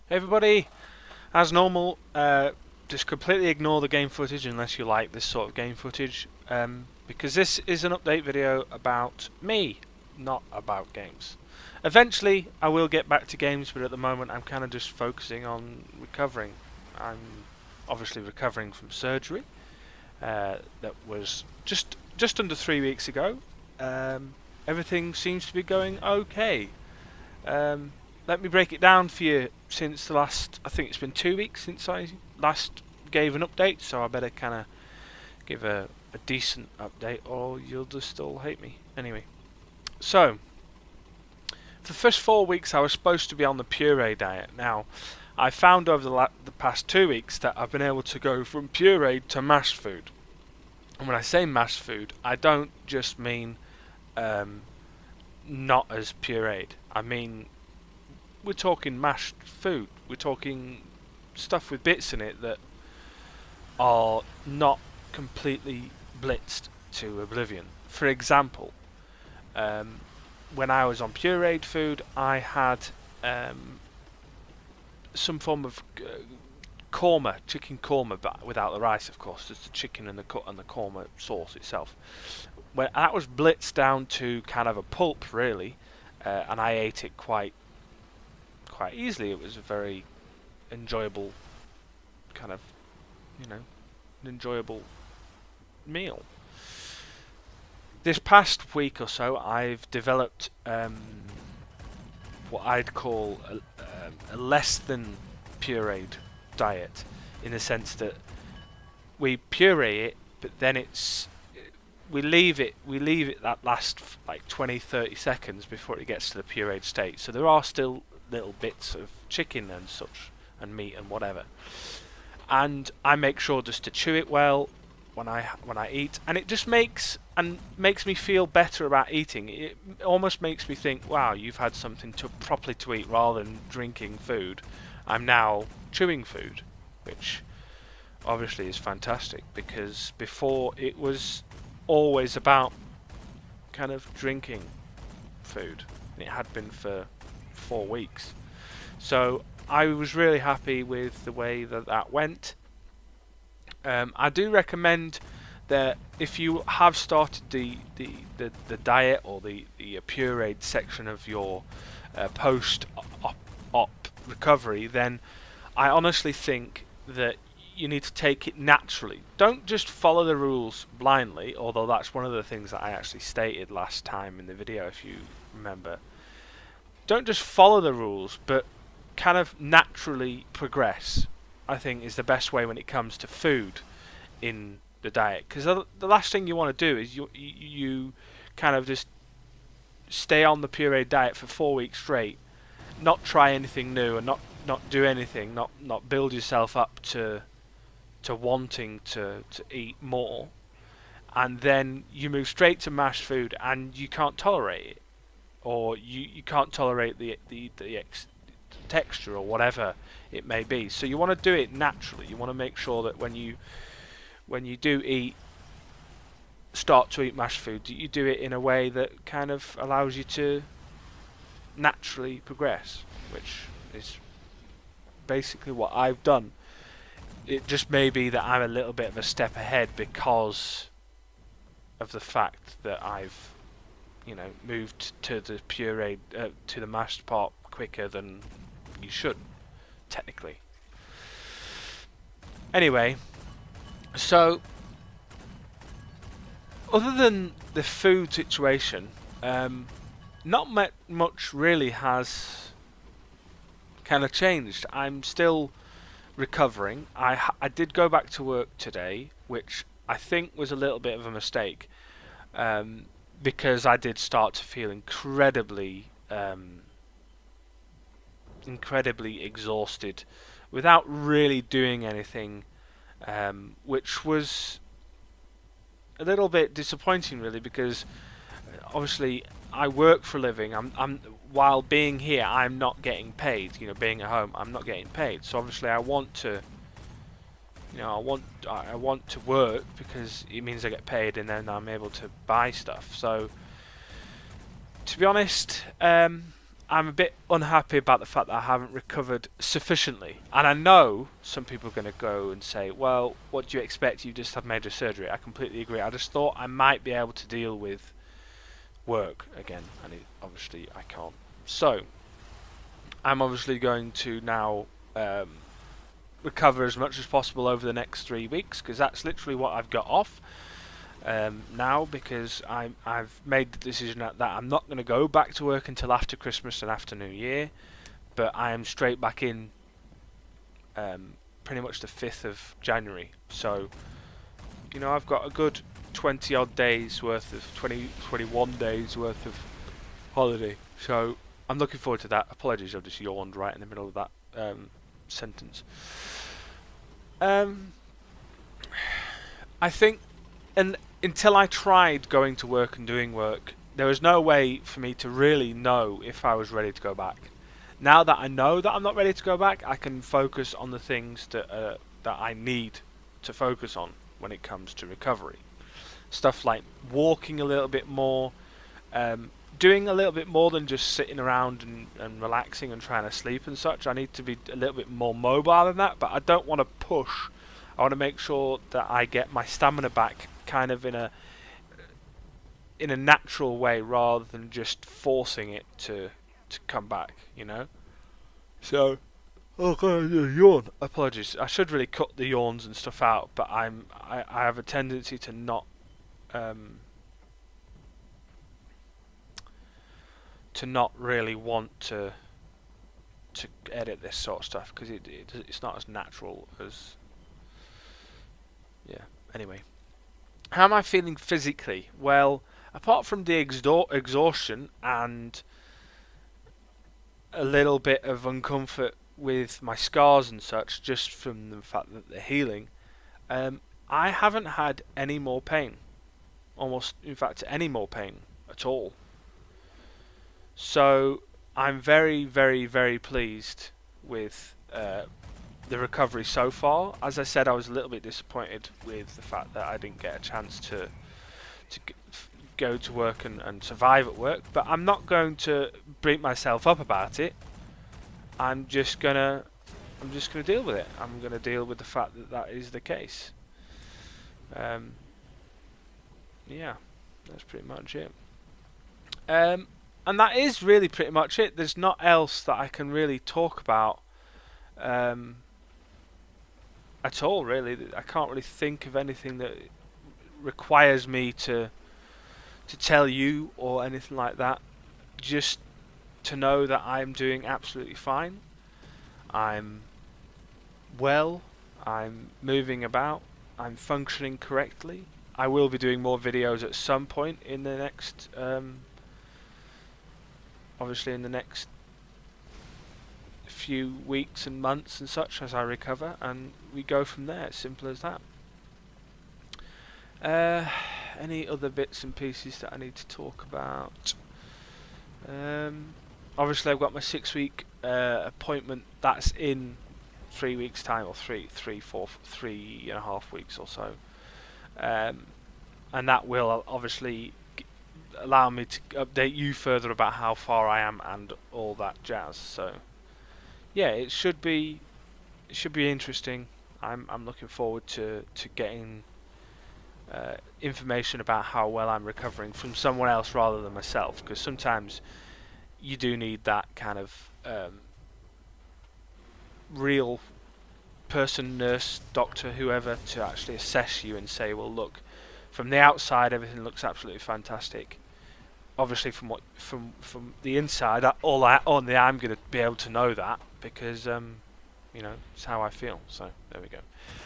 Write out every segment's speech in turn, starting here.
Hey everybody, as normal, just completely ignore the game footage unless you like this sort of game footage, because this is an update video about me, not about games. Eventually, I will get back to games, but at the moment I'm kind of just focusing on recovering. I'm obviously recovering from surgery that was just under 3 weeks ago. Everything seems to be going okay. Um, Let me break it down for you since the last, I think it's been 2 weeks since I last gave an update, so I better kind of give a decent update or you'll just all hate me. Anyway, so, for the first 4 weeks I was supposed to be on the puree diet. Now, I found over the past 2 weeks that I've been able to go from pureed to mashed food. And when I say mashed food, I don't just mean um, not as pureed. I mean we're talking mashed food. We're talking stuff with bits in it that are not completely blitzed to oblivion. For example, um, when I was on pureed food, I had some form of korma, chicken korma, but without the rice, of course. Just the chicken and the korma sauce itself. When that was blitzed down to kind of a pulp, really, and I ate it quite easily. It was a very enjoyable kind of, an enjoyable meal. This past week or so, I've developed what I'd call a less than pureed diet, in the sense that we puree it, but then we leave it that last like 20-30 seconds before it gets to the pureed state. So there are still little bits of chicken and such and meat and whatever, and I make sure just to chew it well when I eat, and it just makes me feel better about eating. It almost makes me think, wow, you've had something to properly to eat rather than drinking food. I'm now chewing food, which obviously is fantastic, because before it was always about kind of drinking food, and it had been for 4 weeks. So I was really happy with the way that went. I do recommend that if you have started the diet or the pureed section of your post op recovery, then I honestly think that you need to take it naturally. Don't just follow the rules blindly, although that's one of the things that I actually stated last time in the video, if you remember. Don't just follow the rules, but kind of naturally progress, I think, is the best way when it comes to food in the diet. Because the last thing you want to do is you kind of just stay on the puree diet for 4 weeks straight, not try anything new, and not do anything, not build yourself up to wanting to eat more, and then you move straight to mashed food and you can't tolerate it, or you can't tolerate the texture or whatever it may be. So you want to do it naturally. You want to make sure that when you do start to eat mashed food, you do it in a way that kind of allows you to naturally progress, which is basically what I've done. It just may be that I'm a little bit of a step ahead because of the fact that I've moved to the puree, to the mashed part quicker than you should, technically. Anyway, so other than the food situation, not much really has kind of changed. I'm still recovering. I did go back to work today, which I think was a little bit of a mistake. Because I did start to feel incredibly exhausted without really doing anything, which was a little bit disappointing, really, because obviously I work for a living. While being here, I'm not getting paid. Being at home, I'm not getting paid. So obviously, I want to work because it means I get paid and then I'm able to buy stuff. So, to be honest, I'm a bit unhappy about the fact that I haven't recovered sufficiently. And I know some people are going to go and say, well, what do you expect? You just had major surgery. I completely agree. I just thought I might be able to deal with work again, and obviously I can't. So, I'm obviously going to now recover as much as possible over the next 3 weeks, because that's literally what I've got off. Now, because I've made the decision that I'm not going to go back to work until after Christmas and after New Year, but I am straight back in pretty much the 5th of January. So, I've got a good 20 odd days worth of 21 days worth of holiday. So I'm looking forward to that. Apologies, I've just yawned right in the middle of that sentence. I think, and until I tried going to work and doing work, there was no way for me to really know if I was ready to go back. Now that I know that I'm not ready to go back, I can focus on the things that I need to focus on when it comes to recovery. Stuff like walking a little bit more, doing a little bit more than just sitting around and relaxing and trying to sleep and such. I need to be a little bit more mobile than that, but I don't want to push. I want to make sure that I get my stamina back kind of in a natural way, rather than just forcing it to come back, So, oh god, yawn. Apologies. I should really cut the yawns and stuff out, but I have a tendency to not really want to edit this sort of stuff, because it's not as natural as. Yeah. Anyway, how am I feeling physically? Well, apart from the exhaustion and a little bit of uncomfort with my scars and such, just from the fact that they're healing, I haven't had any more pain. Almost, in fact, any more pain at all. So I'm very, very, very pleased with the recovery so far. As I said, I was a little bit disappointed with the fact that I didn't get a chance to go to work and survive at work, but I'm not going to beat myself up about it. I'm just gonna deal with it. I'm gonna deal with the fact that is the case. Yeah, that's pretty much it. And that is really pretty much it. There's not else that I can really talk about at all, really. I can't really think of anything that requires me to tell you or anything like that. Just to know that I'm doing absolutely fine. I'm well. I'm moving about. I'm functioning correctly. I will be doing more videos at some point in the next, obviously in the next few weeks and months and such, as I recover, and we go from there. Simple as that. Any other bits and pieces that I need to talk about? Obviously I've got my 6-week appointment. That's in 3 weeks time, or 3.5 weeks or so, and that will obviously allow me to update you further about how far I am and all that jazz. So yeah, it should be interesting. I'm looking forward to getting information about how well I'm recovering from someone else rather than myself, because sometimes you do need that kind of real person, nurse, doctor, whoever, to actually assess you and say, well, look, from the outside everything looks absolutely fantastic. Obviously, from the inside, only I'm going to be able to know that, because it's how I feel. So there we go.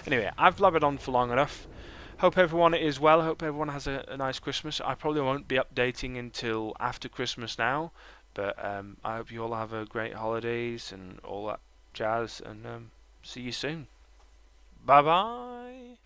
Anyway, I've blabbered on for long enough. Hope everyone is well. Hope everyone has a nice Christmas. I probably won't be updating until after Christmas now, but I hope you all have a great holidays and all that jazz, and see you soon. Bye bye.